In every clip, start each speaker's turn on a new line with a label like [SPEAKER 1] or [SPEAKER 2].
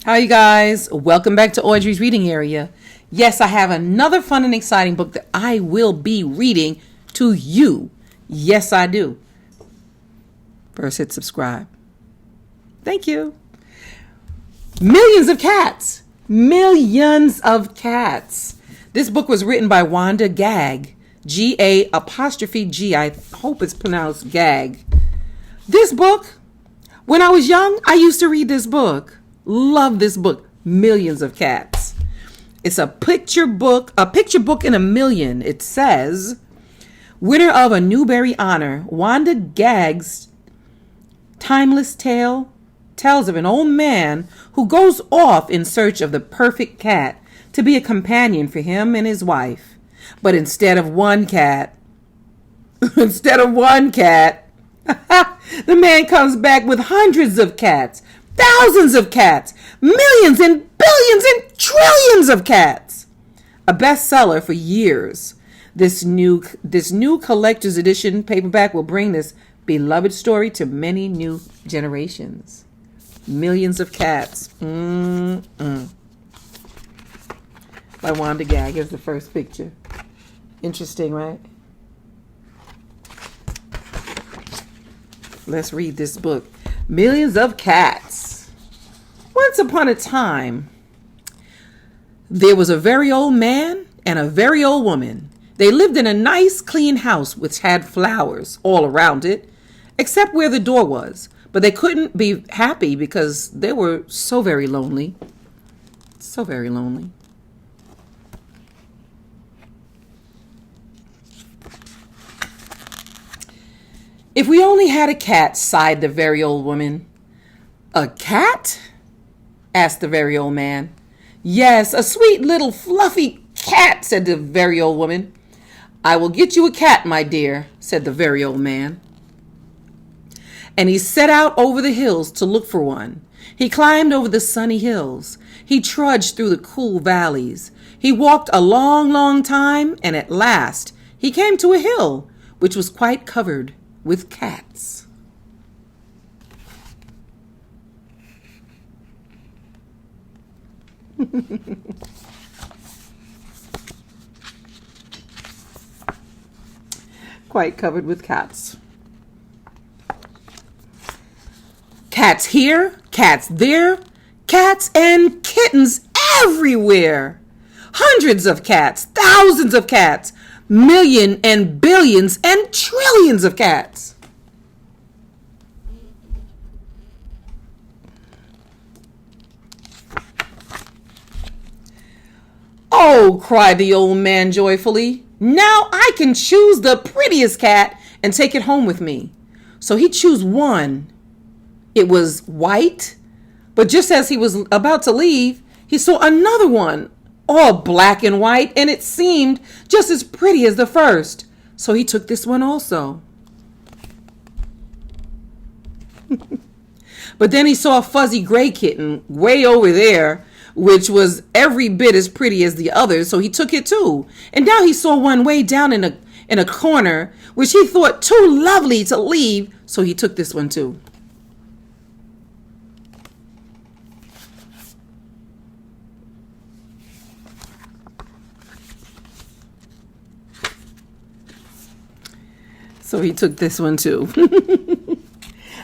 [SPEAKER 1] Hi, you guys. Welcome back to Audrey's Reading Area. Yes, I have another fun and exciting book that I will be reading to you. Yes, I do. First, hit subscribe. Thank you. Millions of Cats. Millions of Cats. This book was written by Wanda Gag. G-A-G. I hope it's pronounced Gag. This book, when I was young, I used to read this book. Love this book, Millions of Cats. It's a picture book in a million. It says, winner of a Newbery Honor, Wanda Gag's timeless tale tells of an old man who goes off in search of the perfect cat to be a companion for him and his wife. But instead of one cat, the man comes back with hundreds of cats. Thousands of cats, millions and billions and trillions of cats. A bestseller for years. This new collector's edition paperback will bring this beloved story to many new generations. Millions of Cats. By Wanda Gag. Here's the first picture. Interesting, right? Let's read this book. Millions of Cats. Once upon a time, there was a very old man and a very old woman. They lived in a nice, clean house which had flowers all around it, except where the door was. But they couldn't be happy because they were so very lonely. So very lonely. If we only had a cat, sighed the very old woman. A cat? Asked the very old man. Yes, a sweet little fluffy cat, said the very old woman. I will get you a cat, my dear, said the very old man. And he set out over the hills to look for one. He climbed over the sunny hills. He trudged through the cool valleys. He walked a long, long time, and at last he came to a hill which was quite covered with cats. Quite covered with cats. Cats here, cats there, cats and kittens everywhere. Hundreds of cats, thousands of cats, millions and billions and trillions of cats. Oh, cried the old man joyfully. Now I can choose the prettiest cat and take it home with me. So he chose one. It was white, but just as he was about to leave, he saw another one, all black and white, and it seemed just as pretty as the first. So he took this one also. But then he saw a fuzzy gray kitten way over there, which was every bit as pretty as the others, so he took it too. And now he saw one way down in a corner, which he thought too lovely to leave, so he took this one too. So he took this one too.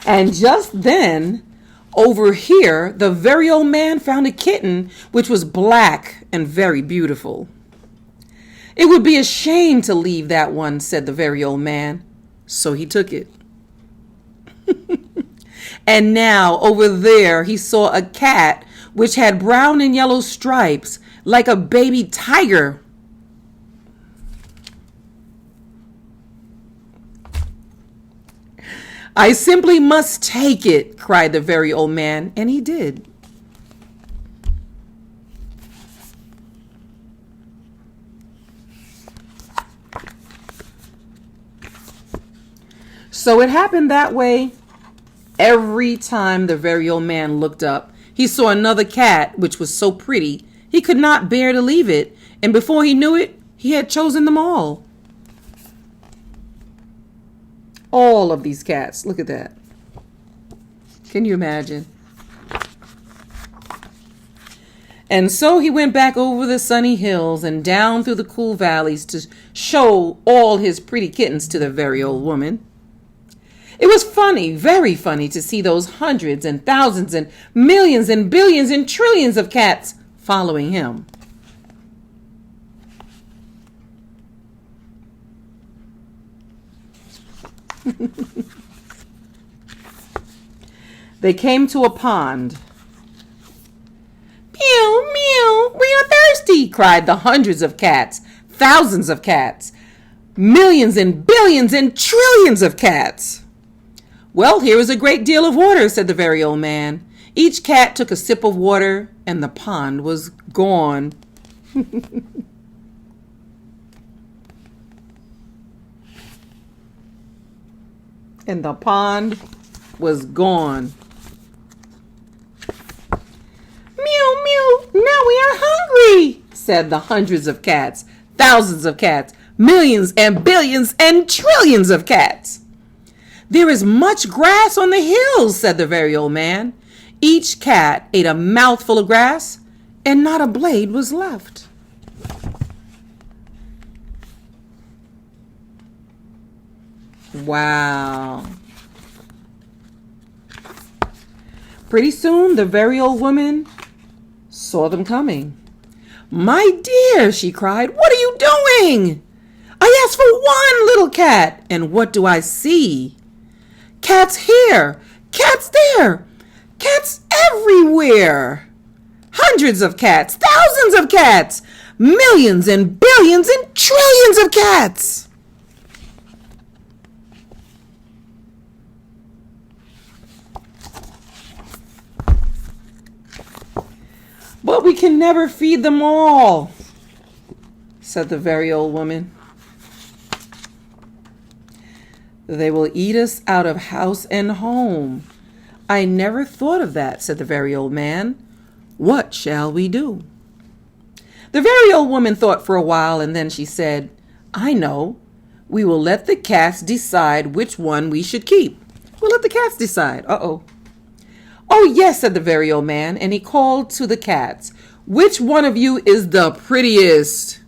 [SPEAKER 1] And just then, over here, the very old man found a kitten which was black and very beautiful. It would be a shame to leave that one, said the very old man. So he took it. And now, over there, he saw a cat which had brown and yellow stripes, like a baby tiger. I simply must take it, cried the very old man, and he did. So it happened that way. Every time the very old man looked up, he saw another cat which was so pretty he could not bear to leave it, and before he knew it, he had chosen them all. All of these cats. Look at that. Can you imagine? And so he went back over the sunny hills and down through the cool valleys to show all his pretty kittens to the very old woman. It was funny, very funny, to see those hundreds and thousands and millions and billions and trillions of cats following him. They came to a pond. Meow, meow, we are thirsty, cried the hundreds of cats, thousands of cats, millions and billions and trillions of cats. Well, here is a great deal of water, said the very old man. Each cat took a sip of water, and the pond was gone. And the pond was gone. Meow, meow, now we are hungry, said the hundreds of cats, thousands of cats, millions and billions and trillions of cats. There is much grass on the hills, said the very old man. Each cat ate a mouthful of grass, and not a blade was left. Wow. Pretty soon, the very old woman saw them coming. My dear, she cried, what are you doing? I asked for one little cat, and what do I see? Cats here, cats there, cats everywhere. Hundreds of cats, thousands of cats, millions and billions and trillions of cats. But we can never feed them all, said the very old woman. They will eat us out of house and home. I never thought of that, said the very old man. What shall we do? The very old woman thought for a while, and then she said, I know. We will let the cats decide which one we should keep. We'll let the cats decide. Uh-oh. Oh, yes, said the very old man, and he called to the cats. Which one of you is the prettiest?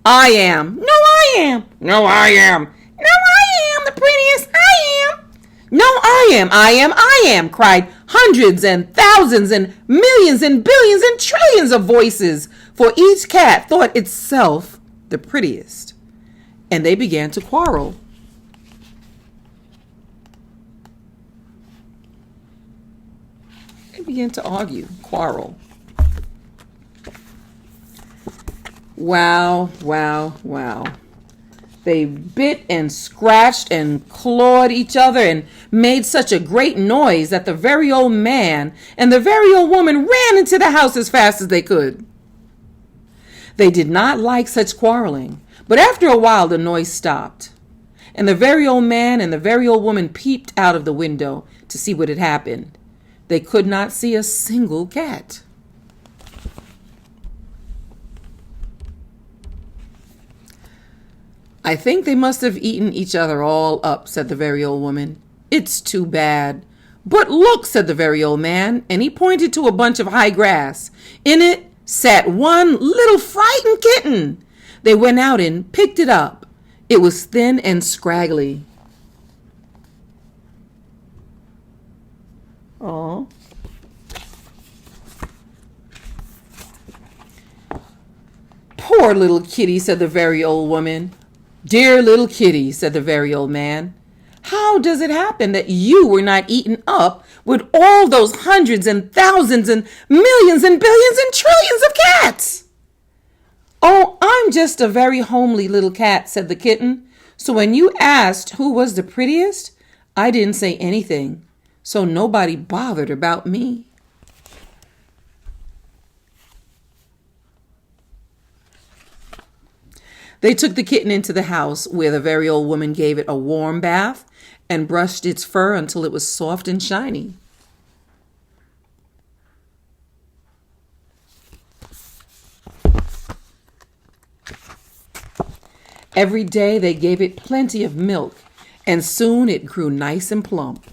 [SPEAKER 1] I am. No, I am. No, I am. No, I am the prettiest. I am. No, I am, cried hundreds and thousands and millions and billions and trillions of voices, for each cat thought itself the prettiest. And they began to quarrel. They began to argue, quarrel. Wow, wow, wow. They bit and scratched and clawed each other and made such a great noise that the very old man and the very old woman ran into the house as fast as they could. They did not like such quarreling, but after a while the noise stopped, and the very old man and the very old woman peeped out of the window to see what had happened. They could not see a single cat. I think they must have eaten each other all up, said the very old woman. It's too bad. But look, said the very old man, and he pointed to a bunch of high grass. In it sat one little frightened kitten. They went out and picked it up. It was thin and scraggly. Oh. Poor little kitty, said the very old woman. Dear little kitty, said the very old man. How does it happen that you were not eaten up with all those hundreds and thousands and millions and billions and trillions of cats? Oh, I'm just a very homely little cat, said the kitten. So when you asked who was the prettiest, I didn't say anything. So nobody bothered about me. They took the kitten into the house, where the very old woman gave it a warm bath and brushed its fur until it was soft and shiny. Every day they gave it plenty of milk, and soon it grew nice and plump.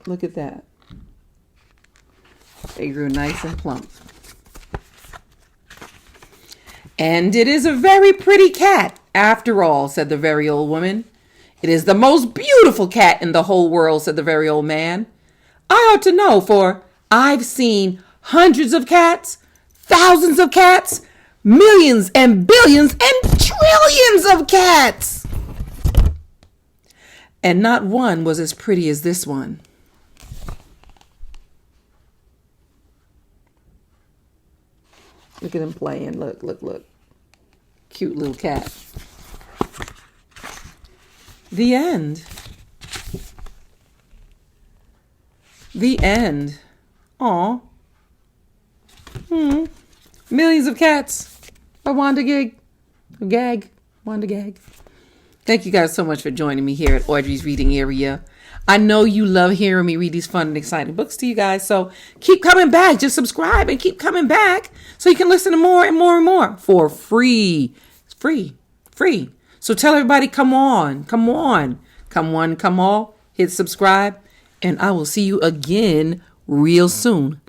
[SPEAKER 1] Look at that. They grew nice and plump. And it is a very pretty cat, after all, said the very old woman. It is the most beautiful cat in the whole world, said the very old man. I ought to know, for I've seen hundreds of cats, thousands of cats, millions and billions and trillions of cats. And not one was as pretty as this one. Look at him playing. Look, look, look. Cute little cat. The end. The end. Aw. Millions of Cats by Wanda Gag. Wanda Gag. Thank you guys so much for joining me here at Audrey's Reading Area. I know you love hearing me read these fun and exciting books to you guys, so keep coming back. Just subscribe and keep coming back so you can listen to more and more and more for free. It's free. Free. So tell everybody, come on, come on, come one, come all, hit subscribe, and I will see you again real soon.